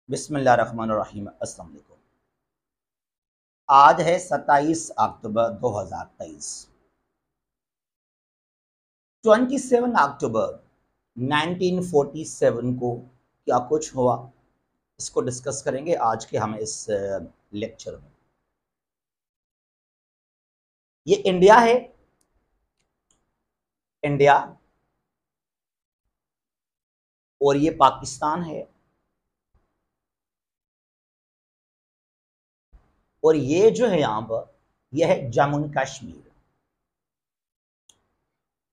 बिस्मिल्लाहिर्रहमानिर्रहीम। अस्सलाम वालेकुम। आज है 27 अक्टूबर 2023। 27 अक्टूबर 1947 को क्या कुछ हुआ, इसको डिस्कस करेंगे आज के हम इस लेक्चर में। ये इंडिया है, इंडिया, और ये पाकिस्तान है, और ये जो है यहाँ पर यह है जम्मू कश्मीर।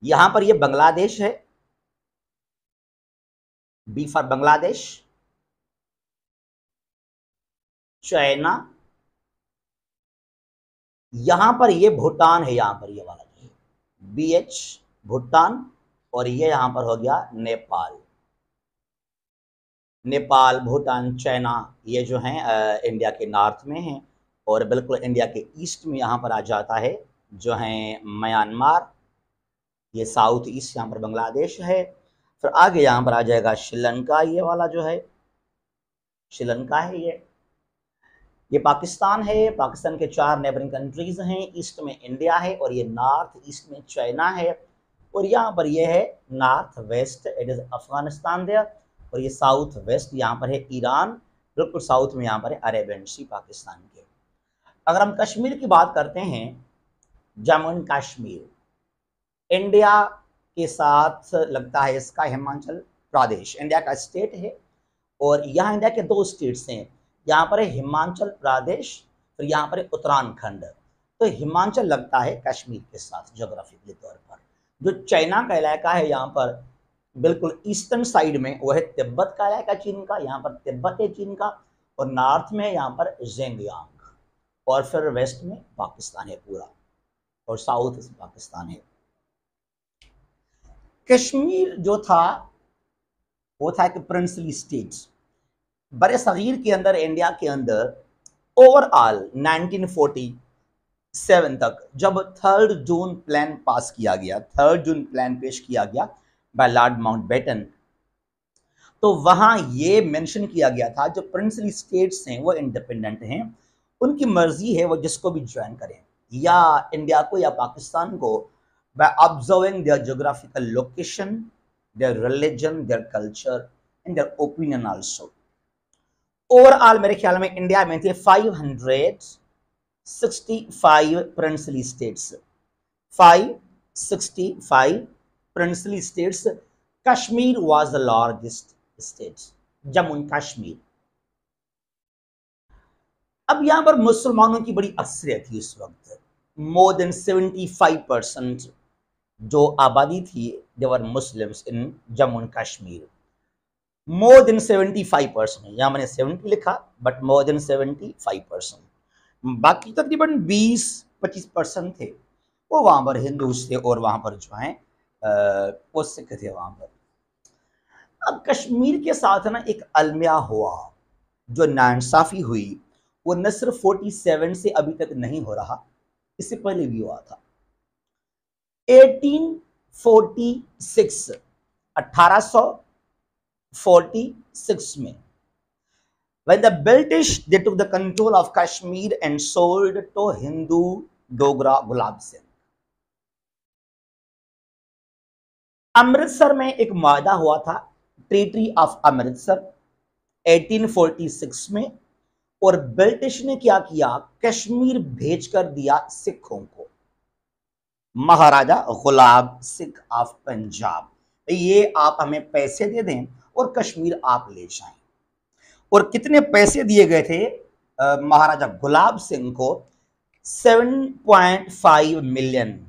यहाँ पर ये बांग्लादेश है, बी फॉर बांग्लादेश, चाइना, यहां पर ये भूटान है, यहां पर ये वाला जो है BH भूटान, और ये यहां पर हो गया नेपाल। नेपाल, भूटान, चाइना, ये जो हैं इंडिया के नॉर्थ में हैं, और बिल्कुल इंडिया के ईस्ट में यहाँ पर आ जाता है जो है म्यांमार। ये साउथ ईस्ट यहाँ पर बांग्लादेश है। फिर आगे यहाँ पर आ जाएगा श्रीलंका, ये वाला जो है श्रीलंका है। ये पाकिस्तान है। पाकिस्तान के 4 नेबरिंग कंट्रीज हैं। ईस्ट में इंडिया है, और ये नॉर्थ ईस्ट में चाइना है, और यहाँ पर ये है north west, it is Afghanistan there, और ये साउथ वेस्ट यहाँ पर है ईरान, बिल्कुल साउथ में यहाँ पर है अरेबियन सी पाकिस्तान के। अगर हम कश्मीर की बात करते हैं, जम्मू एंड कश्मीर इंडिया के साथ लगता है इसका हिमाचल प्रदेश, इंडिया का स्टेट है, और यहाँ इंडिया के 2 स्टेट्स हैं। यहाँ पर है हिमाचल प्रदेश, फिर यहाँ पर है उत्तराखंड। तो हिमाचल लगता है कश्मीर के साथ ज्योग्राफिकली तौर पर। जो चाइना का इलाका है यहाँ पर बिल्कुल ईस्टर्न साइड में, वो है तिब्बत का इलाका चीन का, यहाँ पर तिब्बत है चीन का, और नॉर्थ में यहाँ पर जेंगयांग, और फिर वेस्ट में पाकिस्तान है पूरा, और साउथ पाकिस्तान है। कश्मीर जो था वो था एक प्रिंसली स्टेट। बड़े सगीर के अंदर, इंडिया के अंदर ओवरऑल 1947 तक जब 3 जून प्लान पास किया गया, 3 जून प्लान पेश किया गया बाय लॉर्ड माउंटबेटन, तो वहां ये मेंशन किया गया था जो प्रिंसली स्टेट्स हैं वो इंडिपेंडेंट हैं, उनकी मर्जी है वो जिसको भी ज्वाइन करें, या इंडिया को या पाकिस्तान को, by observing their geographical location, their religion, their culture and their opinion also. Overall मेरे ख्याल में इंडिया में थे 565 princely states, 565 princely states. Kashmir was the largest state, Jammu and Kashmir. अब यहां पर मुसलमानों की बड़ी अक्सरियत थी इस वक्त, मोर देन 75% जो आबादी थी they were Muslims in Jammu and Kashmir. More than 75%, यहाँ मैंने 70 लिखा, बट मोर देन 75%। बाकी तकरीबन 20-25% थे वो वहां पर हिंदूज थे, और वहां पर जो है वो सिख थे वहां पर। अब कश्मीर के साथ ना एक अलमिया हुआ, जो नाइंसाफी हुई, वो न सिर्फ 47 से अभी तक नहीं हो रहा, इससे पहले भी हुआ था। 1846, 1846 में, when the British they took the control of Kashmir and sold to Hindu Dogra Gulab Singh। Amritsar में एक माहदा हुआ था, ट्रीटी ऑफ अमृतसर 1846 में, और ब्रिटिश ने क्या किया, कश्मीर भेजकर दिया सिखों को, महाराजा गुलाब सिंह ऑफ पंजाब, ये आप हमें पैसे दे दें और कश्मीर आप ले जाएं। और कितने पैसे दिए गए थे महाराजा गुलाब सिंह को? 7.5 मिलियन,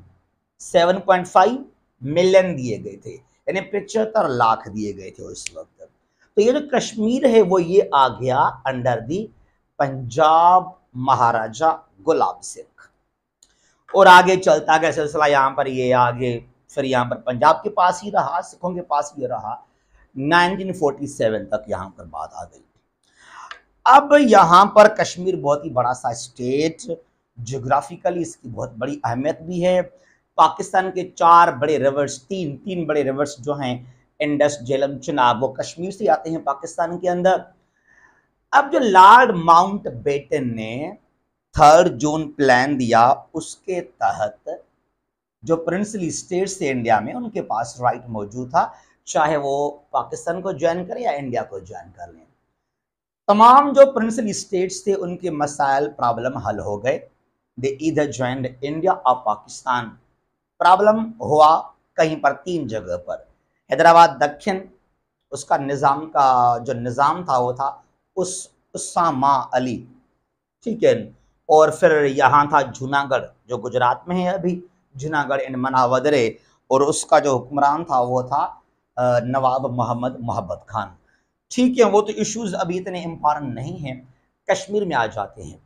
7.5 मिलियन दिए गए थे, यानी 75 लाख दिए गए थे उस वक्त। तो ये जो कश्मीर है वो ये आ गया अंडर दी पंजाब महाराजा गुलाब सिंह। और आगे चलता गया सिलसिला, यहाँ पर ये आगे फिर यहाँ पर पंजाब के पास ही रहा, सिखों के पास ही रहा, 1947 तक यहाँ पर बात आ गई। अब यहाँ पर कश्मीर बहुत ही बड़ा सा स्टेट, ज्योग्राफिकली इसकी बहुत बड़ी अहमियत भी है। पाकिस्तान के 4 बड़े रिवर्स, तीन बड़े रिवर्स जो हैं, इंडस, झेलम, चिनाब, वो कश्मीर से आते हैं पाकिस्तान के अंदर। अब जो लॉर्ड माउंटबेटन ने 3 जून प्लान दिया, उसके तहत जो प्रिंसली स्टेट्स थे इंडिया में, उनके पास राइट मौजूद था, चाहे वो पाकिस्तान को ज्वाइन करें या इंडिया को ज्वाइन कर लें। तमाम जो प्रिंसली स्टेट्स थे उनके मसाइल प्रॉब्लम हल हो गए। दे ईदर ज्वाइंड इंडिया और पाकिस्तान। प्रॉब्लम हुआ कहीं पर 3 जगह पर। हैदराबाद दक्षिण, उसका निज़ाम का जो निज़ाम था वो था उसामा अली, ठीक है। और फिर यहाँ था जूनागढ़, जो गुजरात में है अभी, जूनागढ़ एंड मनावदरे, और उसका जो हुक्मरान था वो था नवाब मोहम्मद मोहब्बत खान, ठीक है। वो तो इश्यूज अभी इतने इंपॉर्टेंट नहीं हैं। कश्मीर में आ जाते हैं।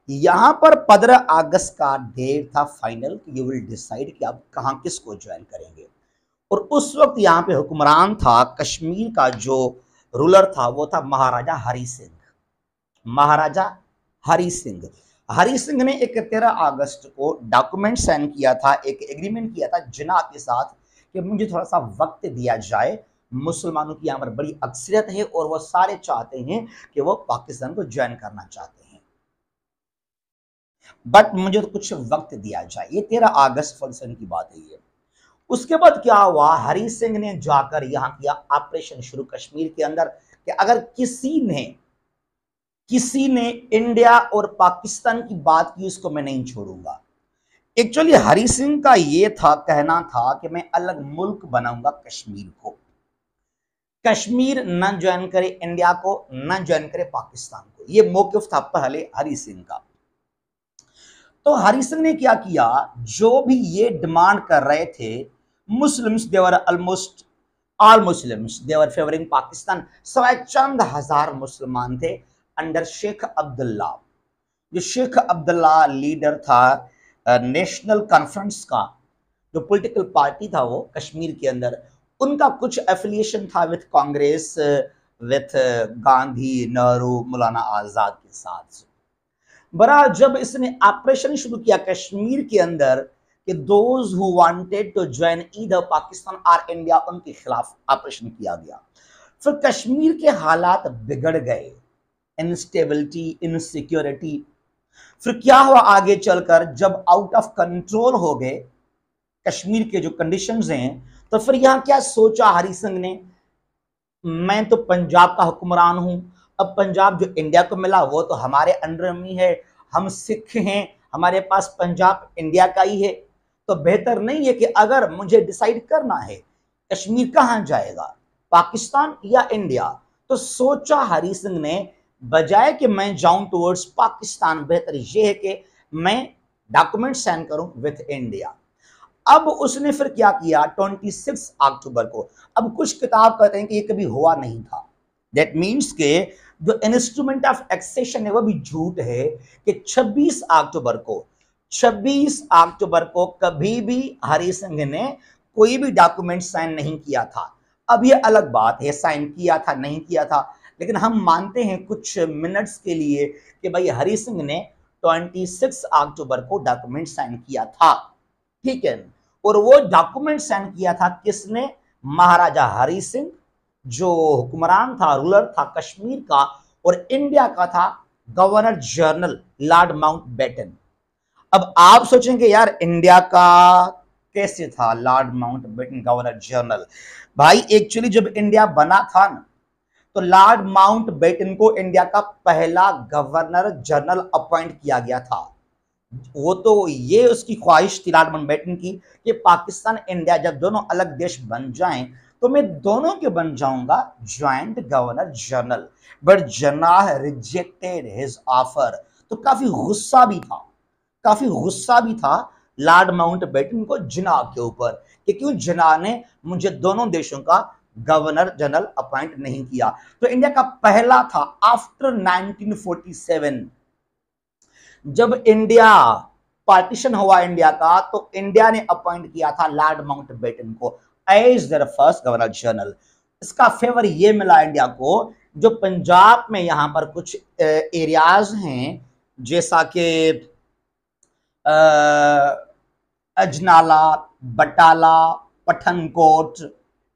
यहाँ पर 15 अगस्त का डेट था फाइनल, यू विल डिसाइड कि आप कहाँ किसको ज्वाइन करेंगे। और उस वक्त यहाँ पे हुक्मरान था, कश्मीर का जो रूलर था वो था महाराजा हरि सिंह। महाराजा हरि सिंह, हरि सिंह ने 13 अगस्त को डॉक्यूमेंट साइन किया था, एक एग्रीमेंट किया था जिन्ना के साथ कि मुझे थोड़ा सा वक्त दिया जाए। मुसलमानों की यहाँ पर बड़ी अक्सरियत है और वो सारे चाहते हैं कि वो पाकिस्तान को ज्वाइन करना चाहते हैं, बट मुझे तो कुछ वक्त दिया जाए। ये 13 अगस्त 47 की बात है ये। उसके बाद क्या हुआ, हरि सिंह ने जाकर यहां किया ऑपरेशन शुरू कश्मीर के अंदर कि अगर किसी ने इंडिया और पाकिस्तान की बात की, उसको मैं नहीं छोड़ूंगा। एक्चुअली हरि सिंह का ये था, कहना था कि मैं अलग मुल्क बनाऊंगा कश्मीर को। कश्मीर न ज्वाइन करे इंडिया को, न ज्वाइन करे पाकिस्तान को, ये मौकिफ था पहले हरि सिंह का। तो हरि सिंह ने क्या किया, जो भी ये डिमांड कर रहे थे मुस्लिम्स, देवर ऑलमोस्ट ऑल मुस्लिम्स देवर फेवरिंग पाकिस्तान, सवाए चंद हजार मुसलमान थे अंडर शेख अब्दुल्ला। जो शेख अब्दुल्ला लीडर था नेशनल कॉन्फ्रेंस का, जो पॉलिटिकल पार्टी था वो कश्मीर के अंदर, उनका कुछ एफिलिएशन था विथ कांग्रेस, विथ गांधी, नेहरू, मौलाना आजाद के साथ। बरा जब इसने ऑपरेशन शुरू किया कश्मीर के अंदर कि those who wanted to join either Pakistan और इंडिया, उनके खिलाफ ऑपरेशन किया गया। फिर कश्मीर के हालात बिगड़ गए, इनस्टेबिलिटी, इनसिक्योरिटी। फिर क्या हुआ आगे चलकर, जब आउट ऑफ कंट्रोल हो गए कश्मीर के जो कंडीशंस हैं, तो फिर यहां क्या सोचा हरि सिंह ने, मैं तो पंजाब का हुक्मरान हूं, अब पंजाब जो इंडिया को मिला वो तो हमारे अंडर में है, हम सिख हैं, हमारे पास पंजाब इंडिया का ही है, तो बेहतर नहीं है कि अगर मुझे डिसाइड करना है कश्मीर कहां जाएगा, पाकिस्तान या इंडिया, तो सोचा हरि सिंह ने बजाय कि मैं जाऊं टुवर्ड्स पाकिस्तान, बेहतर यह है कि मैं डॉक्यूमेंट साइन करूं विथ इंडिया। अब उसने फिर क्या किया, 26 अक्टूबर को, अब कुछ किताब कहते हैं कि ये कभी हुआ नहीं था, दैट मीन्स के जो इंस्ट्रूमेंट ऑफ एक्सेशन है वो भी झूठ है कि 26 अक्टूबर को कभी भी हरि सिंह ने कोई भी डॉक्यूमेंट साइन नहीं किया था। अब ये अलग बात है साइन किया था नहीं किया था, लेकिन हम मानते हैं कुछ मिनट्स के लिए कि भाई हरि सिंह ने 26 अक्टूबर को डॉक्यूमेंट साइन किया था, ठीक है। और वो डॉक्यूमेंट साइन किया था किसने, महाराजा हरि सिंह, जो हुक्मरान था, रूलर था कश्मीर का, और इंडिया का था गवर्नर जनरल लॉर्ड माउंटबेटन। अब आप सोचेंगे यार इंडिया का कैसे था लॉर्ड माउंटबेटन गवर्नर जनरल। भाई एक्चुअली जब इंडिया बना था ना, तो लॉर्ड माउंटबेटन को इंडिया का पहला गवर्नर जनरल अपॉइंट किया गया था। वो तो ये उसकी ख्वाहिश थी लॉर्ड माउंटबेटन की कि पाकिस्तान इंडिया जब दोनों अलग देश बन जाएं तो मैं दोनों के बन जाऊंगा joint governor general, but जनाह rejected his offer. तो काफी गुस्सा भी था लॉर्ड माउंटबेटन को जिन्ना के ऊपर कि क्यों जिन्ना ने मुझे दोनों देशों का गवर्नर जनरल अपॉइंट नहीं किया। तो इंडिया का पहला था आफ्टर 1947, जब इंडिया पार्टीशन हुआ इंडिया का, तो इंडिया ने अपॉइंट किया था लॉर्ड माउंटबेटन को as their first governor general. इसका फेवर ये मिला इंडिया को, जो पंजाब में यहां पर कुछ एरियाज हैं जैसा कि अजनाला, बटाला, पठानकोट,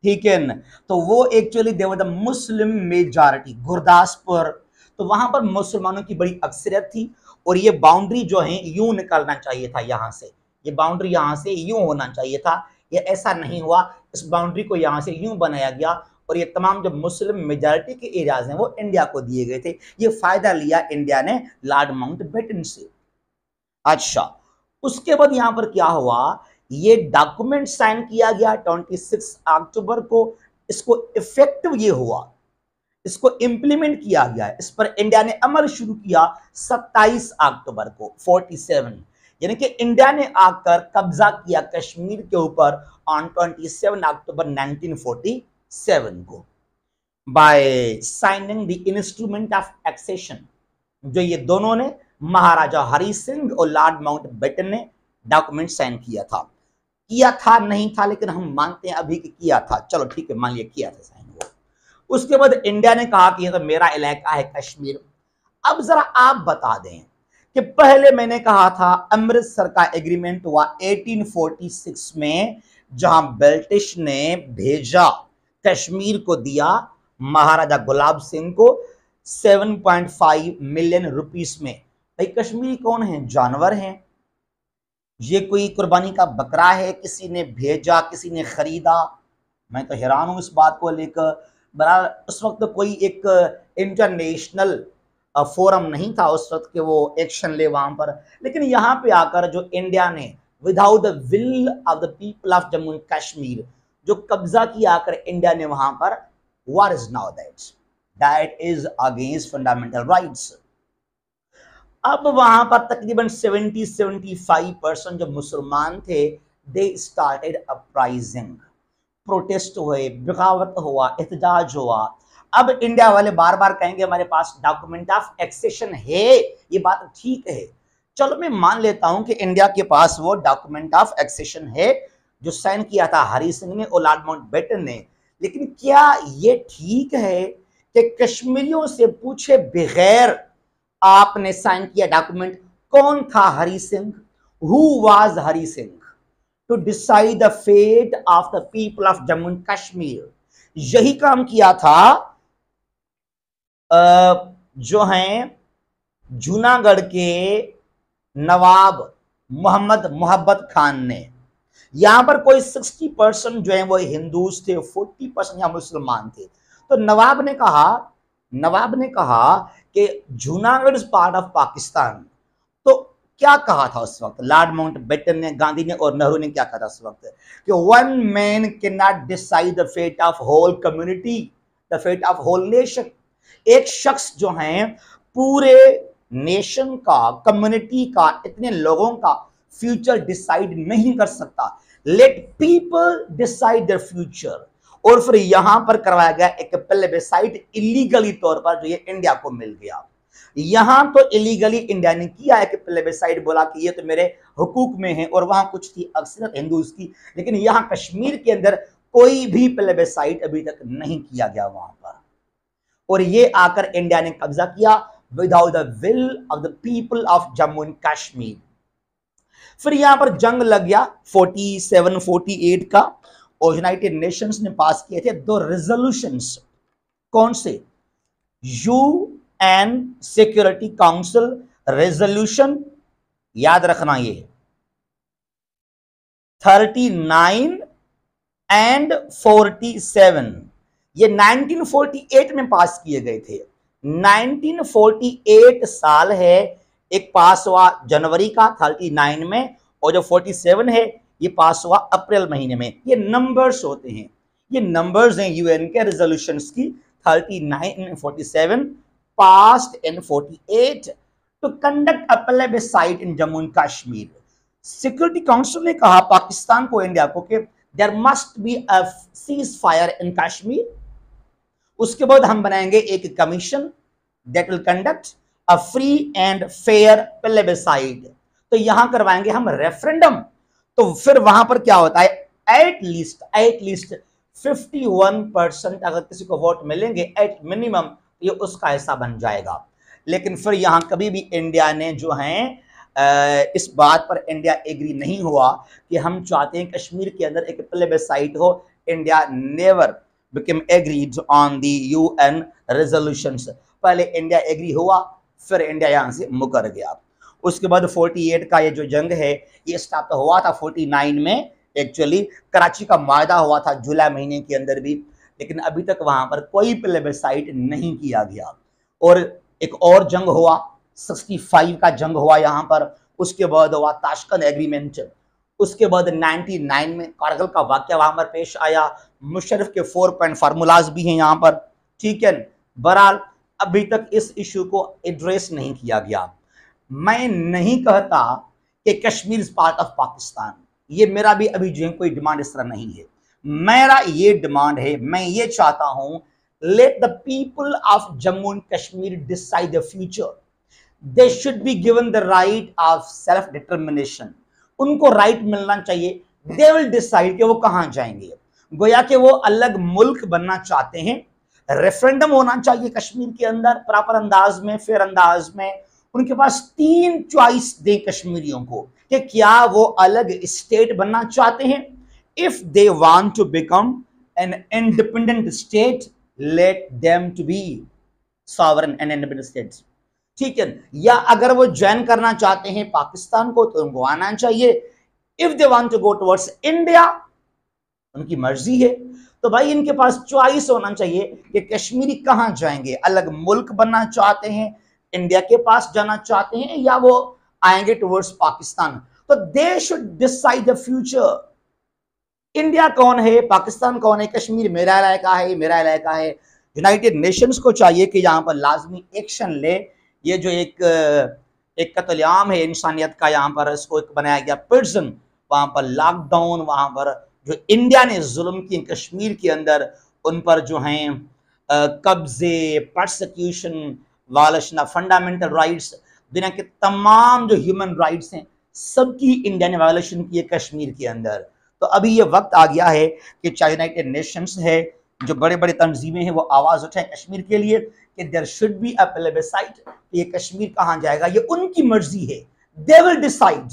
ठीक है न, तो वो actually they were the Muslim majority. Gurdaspur, तो वहां पर मुसलमानों की बड़ी अक्सरियत थी और ये बाउंड्री जो है यूं निकलना चाहिए था, यहां से ये बाउंड्री यहां से यूं होना चाहिए था, ये ऐसा नहीं हुआ। इस बाउंड्री को यहां से यूं बनाया गया और ये तमाम जो मुस्लिम मेजॉरिटी के एरियाज हैं वो इंडिया को दिए गए थे। ये फायदा लिया इंडिया ने लॉर्ड माउंटबेटन से। अच्छा, उसके बाद यहां पर क्या हुआ, ये डॉक्यूमेंट साइन किया गया 26 अक्टूबर को। इसको इफेक्टिव ये हुआ, इसको इंप्लीमेंट किया गया, इस पर इंडिया ने अमल शुरू किया 27 अक्टूबर को 47, यानी कि इंडिया ने आकर कब्जा किया कश्मीर के ऊपर ऑन 27 अक्टूबर 1947 को by signing the instrument of accession. जो ये दोनों ने, महाराजा हरि सिंह और लॉर्ड माउंटबेटन ने डॉक्यूमेंट साइन किया था नहीं था, लेकिन हम मानते हैं अभी कि किया था। चलो ठीक है, मान लिया किया था साइन वो। उसके बाद इंडिया ने कहा कि ये तो मेरा इलाका है कश्मीर। अब जरा आप बता दें कि पहले मैंने कहा था अमृतसर का एग्रीमेंट हुआ 1846 में, जहां ब्रिटिश ने भेजा कश्मीर को दिया महाराजा गुलाब सिंह को 7.5 मिलियन रुपीस में। भाई कश्मीरी कौन है? जानवर हैं। ये कोई कुर्बानी का बकरा है, किसी ने भेजा, किसी ने खरीदा? मैं तो हैरान हूं इस बात को लेकर। बहरहाल उस वक्त कोई एक इंटरनेशनल फोरम नहीं था उस वक्त के वो एक्शन ले वहां पर, लेकिन यहां पे आकर जो इंडिया ने without the will of the people of Jammu and Kashmir जो कब्जा किया आकर इंडिया ने वहां पर, what is now that is against fundamental rights. अब वहां पर तकरीबन 70-75% जो मुसलमान थे, दे स्टार्टेड अपराइजिंग, प्रोटेस्ट हुए, बगावत हुआ, एहतजाज हुआ। अब इंडिया वाले बार बार कहेंगे हमारे पास डॉक्यूमेंट ऑफ एक्सेशन है, ये बात ठीक है, चलो मैं मान लेता हूं कि इंडिया के पास वो डॉक्यूमेंट ऑफ एक्सेशन है जो साइन किया था हरि सिंह ने और लॉर्ड माउंटबेटन ने। लेकिन क्या ये ठीक है कि कश्मीरियों से पूछे बगैर आपने साइन किया डॉक्यूमेंट? कौन था Hari Singh? Who was Hari Singh to decide the fate of the people of Jammu and Kashmir? यही काम किया था जो हैं जूनागढ़ के नवाब मोहम्मद मोहब्बत खान ने। यहां पर कोई 60% जो है वो हिंदूज थे, 40% यहां मुसलमान थे। तो नवाब ने कहा कि Junagadh is part of Pakistan. तो क्या कहा था उस वक्त लॉर्ड माउंटबेटन ने, गांधी ने और नेहरू ने क्या कहा था उस वक्त कि one man can not decide the fate of whole community, the fate of whole nation. एक शख्स जो है पूरे नेशन का, कम्युनिटी का, इतने लोगों का फ्यूचर डिसाइड नहीं कर सकता। Let people decide their future. और फिर यहां पर करवाया गया एक प्लेबिसाइट इलीगली तौर पर, जो ये इंडिया को मिल गया। यहां तो इलीगली इंडिया ने किया है कि प्लेबिसाइट, बोला कि ये तो मेरे हुकूक में है, और वहां कुछ थी अक्सर हिंदूज की। लेकिन यहां कश्मीर के अंदर कोई भी प्लेबिसाइट अभी तक नहीं किया गया वहां पर, और ये आकर इंडिया ने कब्जा किया without the will of the people of Jammu and Kashmir. फिर यहां पर जंग लग गया 47-48 का, और यूनाइटेड नेशंस ने पास किए थे 2 रेजोल्यूशंस। कौन से? यूएन सिक्योरिटी काउंसिल रेजोल्यूशन, याद रखना ये 39 एंड 47, ये 1948 में पास किए गए थे। 1948 साल है, एक पास हुआ जनवरी का 39 में, और जो 47 है ये पास हुआ अप्रैल महीने में। ये नंबर्स होते हैं, ये नंबर्स हैं यूएन के रेजोल्यूशंस की। 39 and 47 passed in 48 to conduct a plebiscite in Jammu and Kashmir। Security council ने कहा पाकिस्तान को, इंडिया को, कि there must be a ceasefire in Kashmir. उसके बाद हम बनाएंगे एक commission that will conduct a free and fair plebiscite. तो यहां करवाएंगे हम रेफरेंडम। तो फिर वहां पर क्या होता है, एट लीस्ट 51% अगर किसी को वोट मिलेंगे एट मिनिमम, ये उसका हिस्सा बन जाएगा। लेकिन फिर यहां कभी भी इंडिया ने जो है इस बात पर इंडिया एग्री नहीं हुआ कि हम चाहते हैं कश्मीर के अंदर एक प्लेबिसाइट हो। India never became agreed on the UN resolutions। पहले इंडिया एग्री हुआ, फिर इंडिया यहाँ से मुकर गया। उसके बाद 48 का ये जो जंग है ये स्टार्ट तो हुआ था 49 में, एक्चुअली कराची का मायदा हुआ था जुलाई महीने के अंदर भी, लेकिन अभी तक वहां पर कोई प्लेबसाइट नहीं किया गया। और एक और जंग हुआ 65 का जंग हुआ यहाँ पर, उसके बाद हुआ ताशकंद एग्रीमेंट, उसके बाद 99 में कारगिल का वाकया वहां पर पेश आया। मुशर्रफ के 4 पॉइंट फार्मूलाज भी हैं यहाँ पर, ठीक है। बहरहाल अभी तक इस इशू को एड्रेस नहीं किया गया। मैं नहीं कहता कि Kashmir is part of Pakistan, ये मेरा भी अभी जो है कोई डिमांड इस तरह नहीं है। मेरा ये डिमांड है, मैं ये चाहता हूं, let the people of Jammu and Kashmir decide the future. They should be given the right of self determination, उनको राइट मिलना चाहिए। दे विल डिसाइड कि वो कहां जाएंगे। गोया कि वो अलग मुल्क बनना चाहते हैं, रेफरेंडम होना चाहिए कश्मीर के अंदर प्रॉपर अंदाज में, फेयर अंदाज में। उनके पास 3 चॉइस दे कश्मीरियों को कि क्या वो अलग स्टेट बनना चाहते हैं। If they want to become an independent state, let them to be sovereign and independent state, ठीक है। या अगर वो ज्वाइन करना चाहते हैं पाकिस्तान को तो उनको आना चाहिए। If they want to go towards India, उनकी मर्जी है। तो भाई इनके पास चॉइस होना चाहिए कि कश्मीरी कहां जाएंगे, अलग मुल्क बनना चाहते हैं, इंडिया के पास जाना चाहते हैं, या वो आएंगे टुवर्ड्स पाकिस्तान। तो they should decide the future. India कौन है, पाकिस्तान कौन है, कश्मीर मेरा इलाका है, मेरा इलाका है। यूनाइटेड नेशंस को चाहिए कि यहाँ पर लाजमी एक्शन ले। ये जो एक कत्लेआम है इंसानियत का, यहाँ पर इसको एक बनाया गया प्रिजन, वहां पर लॉकडाउन, वहां पर जो इंडिया ने जुल्म किए कश्मीर के अंदर, उन पर जो हैं कब्जे, persecution, violation of fundamental rights, दुनिया के तमाम जो ह्यूमन राइट्स हैं सबकी इंडिया ने वायलेशन की है कश्मीर के अंदर। तो अभी ये वक्त आ गया है कि चाहे यूनाइटेड नेशंस है, जो बड़े बड़े तंजीमें हैं, वो आवाज उठाएं कश्मीर के लिए कि देयर शुड बी अ प्लेबसाइट। ये कश्मीर कहां जाएगा ये उनकी मर्जी है, दे विल डिसाइड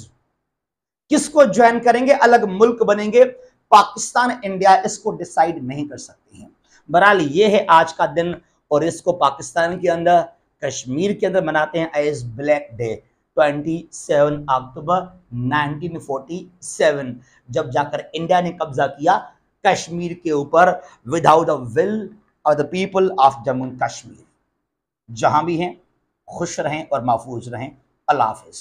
किसको ज्वाइन करेंगे, अलग मुल्क बनेंगे। पाकिस्तान इंडिया इसको डिसाइड नहीं कर सकते हैं। बहरहाल ये है आज का दिन, और इसको पाकिस्तान के अंदर कश्मीर के अंदर मनाते हैं एज ब्लैक डे। 27 अक्टूबर 1947 जब जाकर इंडिया ने कब्जा किया कश्मीर के ऊपर without the will of the people of Jammu and Kashmir. जहां भी हैं खुश रहें और महफूज रहें। अल्लाह हाफिज।